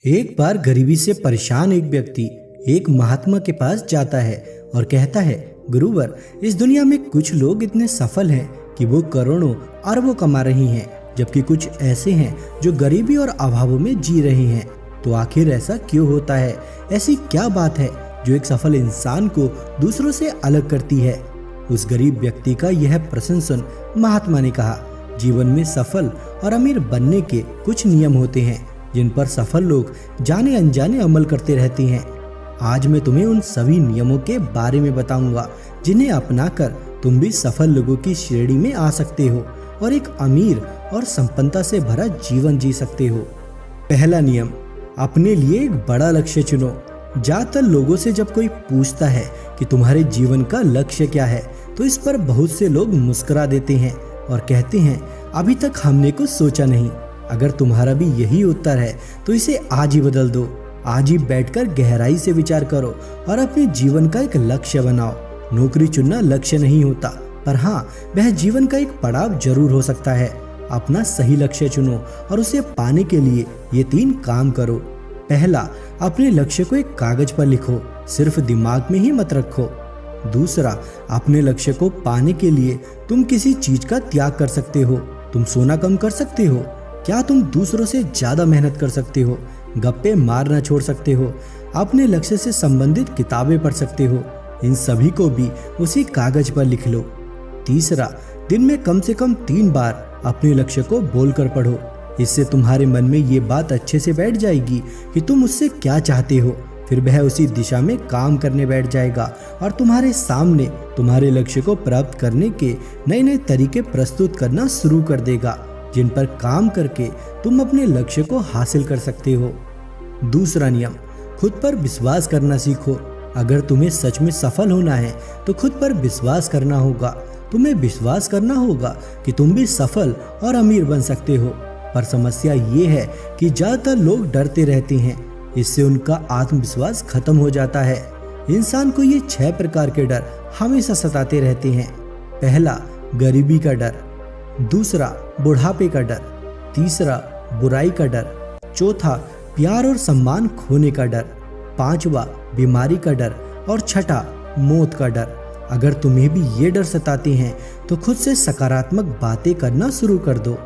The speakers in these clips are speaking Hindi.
एक बार गरीबी से परेशान एक व्यक्ति एक महात्मा के पास जाता है और कहता है, गुरुवर, इस दुनिया में कुछ लोग इतने सफल हैं कि वो करोड़ों अरबों कमा रही हैं, जबकि कुछ ऐसे हैं जो गरीबी और अभावों में जी रहे हैं। तो आखिर ऐसा क्यों होता है? ऐसी क्या बात है जो एक सफल इंसान को दूसरों से अलग करती है? उस गरीब व्यक्ति का यह प्रश्न सुन महात्मा ने कहा, जीवन में सफल और अमीर बनने के कुछ नियम होते हैं जिन पर सफल लोग जाने अनजाने अमल करते रहते हैं। आज मैं तुम्हें उन सभी नियमों के बारे में बताऊंगा जिन्हें अपनाकर तुम भी सफल लोगों की श्रेणी में आ सकते हो और एक अमीर और संपन्नता से भरा जीवन जी सकते हो। पहला नियम, अपने लिए एक बड़ा लक्ष्य चुनो। ज्यादातर लोगों से जब कोई पूछता है कि तुम्हारे जीवन का लक्ष्य क्या है, तो इस पर बहुत से लोग मुस्कुरा देते हैं और कहते हैं, अभी तक हमने कुछ सोचा नहीं। अगर तुम्हारा भी यही उत्तर है तो इसे आज ही बदल दो। आज ही बैठकर गहराई से विचार करो और अपने जीवन का एक लक्ष्य बनाओ। नौकरी चुनना लक्ष्य नहीं होता, पर हाँ, वह जीवन का एक पड़ाव जरूर हो सकता है। अपना सही लक्ष्य चुनो और उसे पाने के लिए ये 3 काम करो। पहला, अपने लक्ष्य को एक कागज पर लिखो, सिर्फ दिमाग में ही मत रखो। दूसरा, अपने लक्ष्य को पाने के लिए तुम किसी चीज का त्याग कर सकते हो। तुम सोना कम कर सकते हो, क्या तुम दूसरों से ज्यादा मेहनत कर सकते हो, गप्पे मारना छोड़ सकते हो, अपने लक्ष्य से संबंधित किताबें पढ़ सकते हो। इन सभी को भी उसी कागज पर लिख लो। तीसरा, दिन में कम से कम 3 बार अपने लक्ष्य को बोलकर पढ़ो। इससे तुम्हारे मन में ये बात अच्छे से बैठ जाएगी कि तुम उससे क्या चाहते हो। फिर वह उसी दिशा में काम करने बैठ जाएगा और तुम्हारे सामने तुम्हारे लक्ष्य को प्राप्त करने के नए नए तरीके प्रस्तुत करना शुरू कर देगा, जिन पर काम करके तुम अपने लक्ष्य को हासिल कर सकते हो। दूसरा नियम, खुद पर विश्वास करना सीखो। अगर तुम्हें सच में सफल होना है तो खुद पर विश्वास करना होगा। तुम्हें विश्वास करना होगा कि तुम भी सफल और अमीर बन सकते हो। पर समस्या ये है कि ज्यादातर लोग डरते रहते हैं। इससे उनका आत्मविश्वास खत्म हो जाता है। इंसान को ये 6 प्रकार के डर हमेशा सताते रहते हैं। पहला, गरीबी का डर। दूसरा, बुढ़ापे का डर। तीसरा, बुराई का डर। चौथा, प्यार और सम्मान खोने का डर। पांचवा, बीमारी का डर। और छठा, मौत का डर। अगर तुम्हें भी ये डर सताते हैं तो खुद से सकारात्मक बातें करना शुरू कर दो।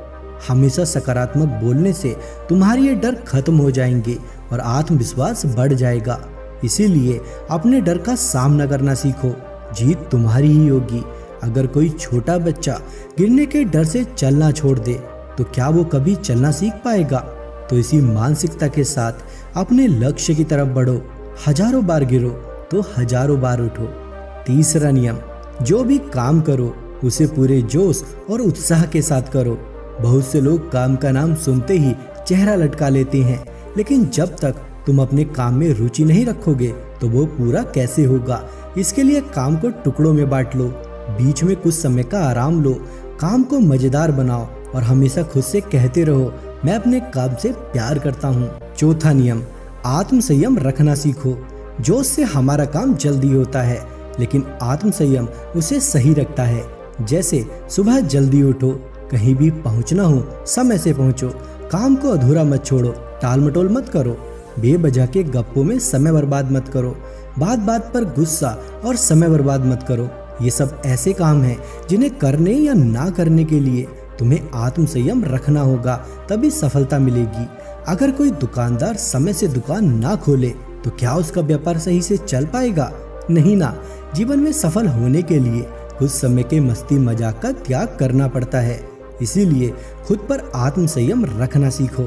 हमेशा सकारात्मक बोलने से तुम्हारे ये डर खत्म हो जाएंगे और आत्मविश्वास बढ़ जाएगा। इसीलिए अपने डर का सामना करना सीखो। जीत तुम्हारी ही होगी। अगर कोई छोटा बच्चा गिरने के डर से चलना छोड़ दे तो क्या वो कभी चलना सीख पाएगा? तो इसी मानसिकता के साथ अपने लक्ष्य की तरफ बढ़ो। हजारों बार गिरो तो हजारों बार उठो। तीसरा नियम, जो भी काम करो उसे पूरे जोश और उत्साह के साथ करो। बहुत से लोग काम का नाम सुनते ही चेहरा लटका लेते हैं, लेकिन जब तक तुम अपने काम में रुचि नहीं रखोगे तो वो पूरा कैसे होगा? इसके लिए काम को टुकड़ों में बांट लो, बीच में कुछ समय का आराम लो, काम को मजेदार बनाओ और हमेशा खुद से कहते रहो, मैं अपने काम से प्यार करता हूँ। चौथा नियम, आत्म संयम रखना सीखो। जोश से हमारा काम जल्दी होता है, लेकिन आत्म संयम उसे सही रखता है। जैसे सुबह जल्दी उठो, कहीं भी पहुंचना हो समय से पहुंचो, काम को अधूरा मत छोड़ो, टाल मटोल मत करो, बेवजह के गप्पों में समय बर्बाद मत करो, बात बात पर गुस्सा और समय बर्बाद मत करो। ये सब ऐसे काम हैं जिन्हें करने या ना करने के लिए तुम्हें आत्म संयम रखना होगा, तभी सफलता मिलेगी। अगर कोई दुकानदार समय से दुकान ना खोले तो क्या उसका व्यापार सही से चल पाएगा? नहीं ना। जीवन में सफल होने के लिए कुछ समय के मस्ती मजाक का त्याग करना पड़ता है। इसीलिए खुद पर आत्म संयम रखना सीखो।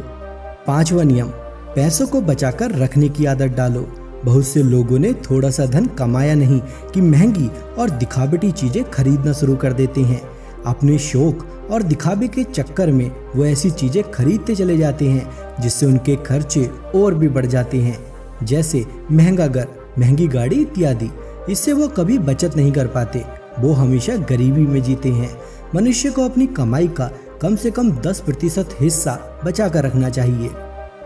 पांचवा नियम, पैसों को बचाकर रखने की आदत डालो। बहुत से लोगों ने थोड़ा सा धन कमाया नहीं कि महंगी और दिखावटी चीजें खरीदना शुरू कर देते हैं। अपने शौक और दिखावे के चक्कर में वो ऐसी चीजें खरीदते चले जाते हैं जिससे उनके खर्चे और भी बढ़ जाते हैं, जैसे महंगा घर, महंगी गाड़ी इत्यादि। इससे वो कभी बचत नहीं कर पाते, वो हमेशा गरीबी में जीते हैं। मनुष्य को अपनी कमाई का कम से कम 10% हिस्सा बचा कर रखना चाहिए।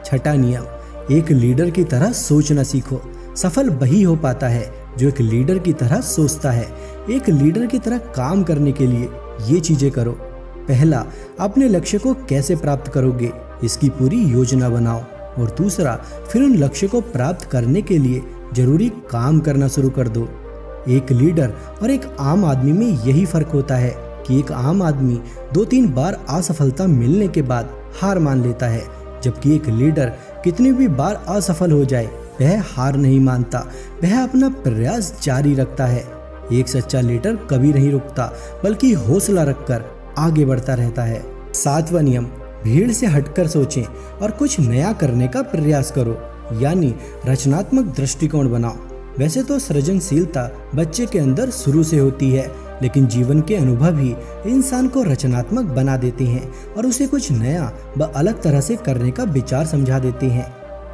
छठा नियम, एक लीडर की तरह सोचना सीखो। सफल वही हो पाता है जो एक लीडर की तरह सोचता है। एक लीडर की तरह काम करने के लिए ये चीजें करो। पहला, अपने लक्ष्य को कैसे प्राप्त करोगे इसकी पूरी योजना बनाओ। और दूसरा, फिर उन लक्ष्य को प्राप्त करने के लिए जरूरी काम करना शुरू कर दो। एक लीडर और एक आम आदमी में यही फर्क होता है कि एक आम आदमी 2-3 बार असफलता मिलने के बाद हार मान लेता है, जबकि एक लीडर कितनी भी बार असफल हो जाए वह हार नहीं मानता, वह अपना प्रयास जारी रखता है। एक सच्चा लीडर कभी नहीं रुकता, बल्कि हौसला रखकर आगे बढ़ता रहता है। 7वां नियम, भीड़ से हटकर सोचें और कुछ नया करने का प्रयास करो, यानी रचनात्मक दृष्टिकोण बनाओ। वैसे तो सृजनशीलता बच्चे के अंदर शुरू से होती है, लेकिन जीवन के अनुभव ही इंसान को रचनात्मक बना देते हैं और उसे कुछ नया व अलग तरह से करने का विचार समझा देते हैं।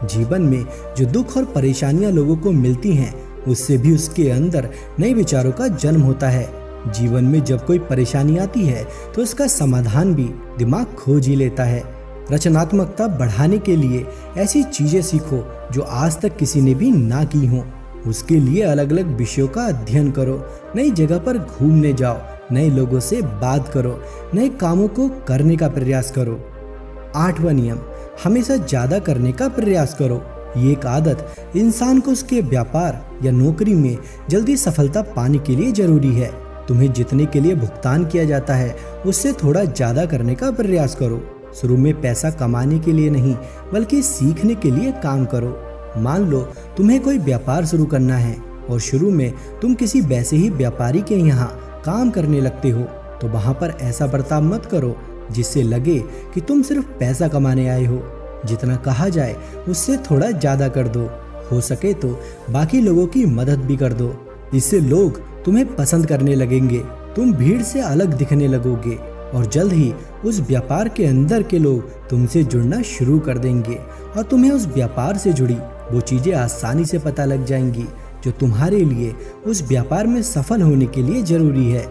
जीवन में जो दुख और परेशानियां लोगों को मिलती हैं, उससे भी उसके अंदर नए विचारों का जन्म होता है। जीवन में जब कोई परेशानी आती है तो उसका समाधान भी दिमाग खोज ही लेता है। रचनात्मकता बढ़ाने के लिए ऐसी चीजें सीखो जो आज तक किसी ने भी ना की हो। उसके लिए अलग अलग विषयों का अध्ययन करो, नई जगह पर घूमने जाओ, नए लोगों से बात करो, नए कामों को करने का प्रयास करो। 8वां नियम, हमेशा ज्यादा करने का प्रयास करो। ये एक आदत इंसान को उसके व्यापार या नौकरी में जल्दी सफलता पाने के लिए जरूरी है। तुम्हें जितने के लिए भुगतान किया जाता है उससे थोड़ा ज्यादा करने का प्रयास करो। शुरू में पैसा कमाने के लिए नहीं, बल्कि सीखने के लिए काम करो। मान लो तुम्हें कोई व्यापार शुरू करना है और शुरू में तुम किसी वैसे ही व्यापारी के यहाँ काम करने लगते हो, तो वहाँ पर ऐसा बर्ताव मत करो जिससे लगे कि तुम सिर्फ पैसा कमाने आए हो। जितना कहा जाए उससे थोड़ा ज्यादा कर दो। हो सके तो बाकी लोगों की मदद भी कर दो। इससे लोग तुम्हें पसंद करने लगेंगे, तुम भीड़ से अलग दिखने लगोगे और जल्द ही उस व्यापार के अंदर के लोग तुमसे जुड़ना शुरू कर देंगे और तुम्हें उस व्यापार से जुड़ी वो चीजें आसानी से पता लग जाएंगी जो तुम्हारे लिए उस व्यापार में सफल होने के लिए जरूरी है।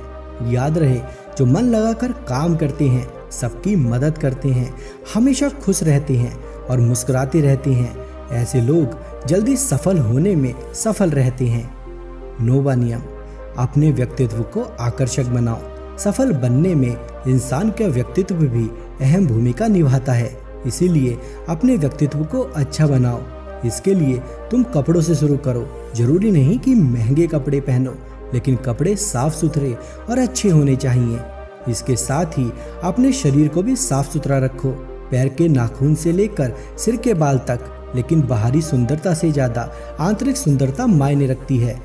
याद रहे, जो मन लगाकर काम करते हैं, सबकी मदद करते हैं, हमेशा खुश रहते हैं और मुस्कुराते रहते हैं, ऐसे लोग जल्दी सफल होने में सफल रहते हैं। 9वां नियम, अपने व्यक्तित्व को आकर्षक बनाओ। सफल बनने में इंसान का व्यक्तित्व भी अहम भूमिका निभाता है, इसीलिए अपने व्यक्तित्व को अच्छा बनाओ। इसके लिए तुम कपड़ों से शुरू करो। जरूरी नहीं कि महंगे कपड़े पहनो, लेकिन कपड़े साफ सुथरे और अच्छे होने चाहिए। इसके साथ ही अपने शरीर को भी साफ सुथरा रखो, पैर के नाखून से लेकर सिर के बाल तक। लेकिन बाहरी सुंदरता से ज्यादा आंतरिक सुंदरता मायने रखती है,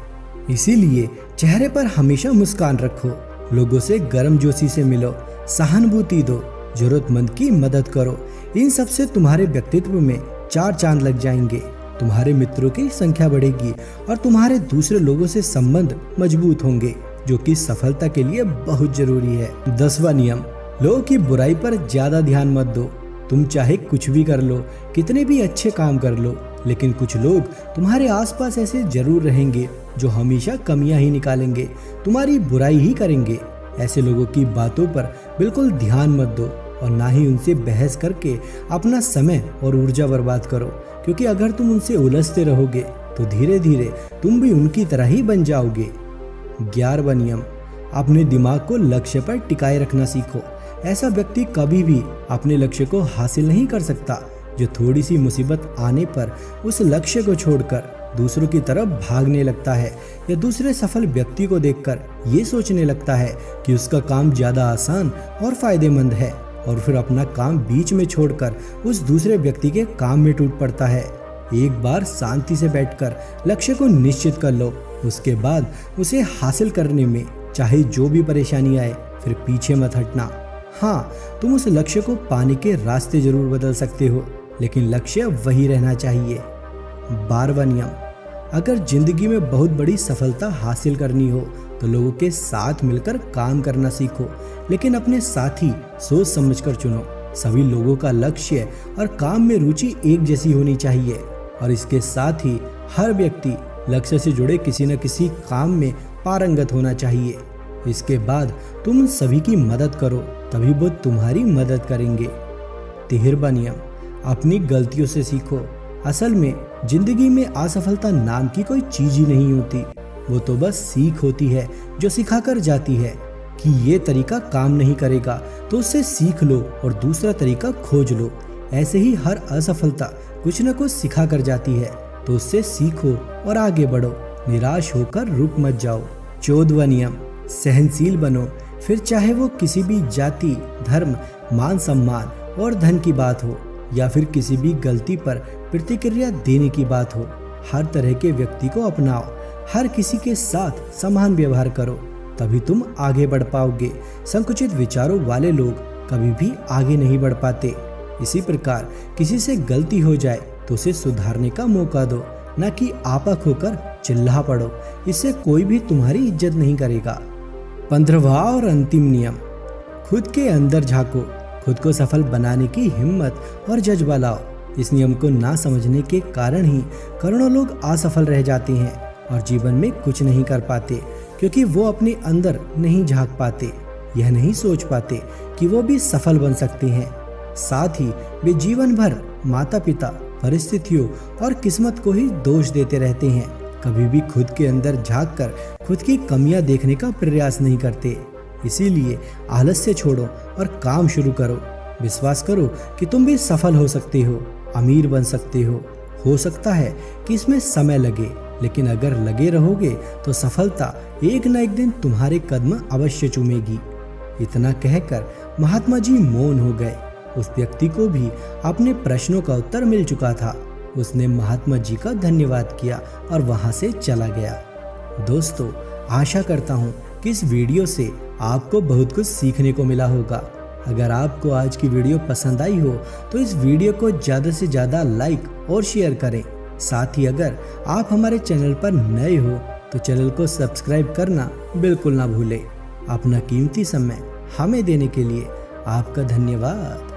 इसीलिए चेहरे पर हमेशा मुस्कान रखो। लोगों से गर्मजोशी से मिलो, सहानुभूति दो, जरूरतमंद की मदद करो। इन सब से तुम्हारे व्यक्तित्व में 4 चांद लग जाएंगे। तुम्हारे मित्रों की संख्या बढ़ेगी और तुम्हारे दूसरे लोगों से संबंध मजबूत होंगे, जो कि सफलता के लिए बहुत जरूरी है। 10वां नियम, लोगों की बुराई पर ज्यादा ध्यान मत दो। तुम चाहे कुछ भी कर लो, कितने भी अच्छे काम कर लो, लेकिन कुछ लोग तुम्हारे आसपास ऐसे जरूर रहेंगे जो हमेशा कमियां ही निकालेंगे, तुम्हारी बुराई ही करेंगे। ऐसे लोगों की बातों पर बिल्कुल ध्यान मत दो और ना ही उनसे बहस करके अपना समय और ऊर्जा बर्बाद करो, क्योंकि अगर तुम उनसे उलझते रहोगे तो धीरे धीरे तुम भी उनकी तरह ही बन जाओगे। 11वां नियम, अपने दिमाग को लक्ष्य पर टिकाए रखना सीखो। ऐसा व्यक्ति कभी भी अपने लक्ष्य को हासिल नहीं कर सकता जो थोड़ी सी मुसीबत आने पर उस लक्ष्य को छोड़कर दूसरों की तरफ भागने लगता है, या दूसरे सफल व्यक्ति को देखकर ये सोचने लगता है कि उसका काम ज्यादा आसान और फायदेमंद है, और फिर अपना काम बीच में छोड़कर उस दूसरे व्यक्ति के काम में टूट पड़ता है। एक बार शांति से बैठकर लक्ष्य को निश्चित कर लो, उसके बाद उसे हासिल करने में चाहे जो भी परेशानी आए फिर पीछे मत हटना। हाँ, तुम उस लक्ष्य को पाने के रास्ते जरूर बदल सकते हो, लेकिन लक्ष्य वही रहना चाहिए। 12वां नियम, अगर जिंदगी में बहुत बड़ी सफलता हासिल करनी हो तो लोगों के साथ मिलकर काम करना सीखो, लेकिन अपने साथी सोच समझकर चुनो। सभी लोगों का लक्ष्य और काम में रुचि एक जैसी होनी चाहिए, और इसके साथ ही हर व्यक्ति लक्ष्य से जुड़े किसी न किसी काम में पारंगत होना चाहिए। इसके बाद तुम सभी की मदद करो, तभी वो तुम्हारी मदद करेंगे। 13वां नियम, अपनी गलतियों से सीखो। असल में जिंदगी में असफलता नाम की कोई चीज ही नहीं होती, वो तो बस सीख होती है जो सिखाकर जाती है कि ये तरीका काम नहीं करेगा तो उससे सीख लो और दूसरा तरीका खोज लो। ऐसे ही हर असफलता कुछ न कुछ सिखा कर जाती है, तो उससे सीखो और आगे बढ़ो। निराश होकर रुक मत जाओ। 14वां नियम, सहनशील बनो, फिर चाहे वो किसी भी जाति, धर्म, मान सम्मान और धन की बात हो या फिर किसी भी गलती पर प्रतिक्रिया देने की बात हो। हर तरह के व्यक्ति को अपनाओ, हर किसी के साथ समान व्यवहार करो, तभी तुम आगे बढ़ पाओगे। संकुचित विचारों वाले लोग कभी भी आगे नहीं बढ़ पाते। इसी प्रकार किसी से गलती हो जाए तो उसे सुधारने का मौका दो, न कि आपा होकर चिल्ला पड़ो। इससे कोई भी तुम्हारी इज्जत नहीं करेगा। 15वां और अंतिम नियम, खुद के अंदर झांको, खुद को सफल बनाने की हिम्मत और जज्बा लाओ। इस नियम को ना समझने के कारण ही करोड़ों लोग असफल रह जाते हैं और जीवन में कुछ नहीं कर पाते, क्योंकि वो अपने अंदर नहीं झांक पाते, यह नहीं सोच पाते कि वो भी सफल बन सकते हैं। साथ ही वे जीवन भर माता पिता, परिस्थितियों और किस्मत को ही दोष देते रहते हैं। कभी भी खुद के अंदर झांक कर खुद की कमियां देखने का प्रयास नहीं करते। इसीलिए आलस्य छोड़ो और काम शुरू करो। विश्वास करो कि तुम भी सफल हो सकते हो, अमीर बन सकते हो सकता है कि इसमें समय लगे, लेकिन अगर लगे रहोगे तो सफलता एक न एक दिन तुम्हारे कदम अवश्य चूमेगी। इतना कहकर महात्मा जी मौन हो गए। उस व्यक्ति को भी अपने प्रश्नों का उत्तर मिल चुका था। उसने महात्मा जी का धन्यवाद किया और वहां से चला गया। दोस्तों, आशा करता हूँ कि इस वीडियो से आपको बहुत कुछ सीखने को मिला होगा। अगर आपको आज की वीडियो पसंद आई हो तो इस वीडियो को ज़्यादा से ज़्यादा लाइक और शेयर करें। साथ ही अगर आप हमारे चैनल पर नए हो तो चैनल को सब्सक्राइब करना बिल्कुल ना भूलें। अपना कीमती समय हमें देने के लिए आपका धन्यवाद।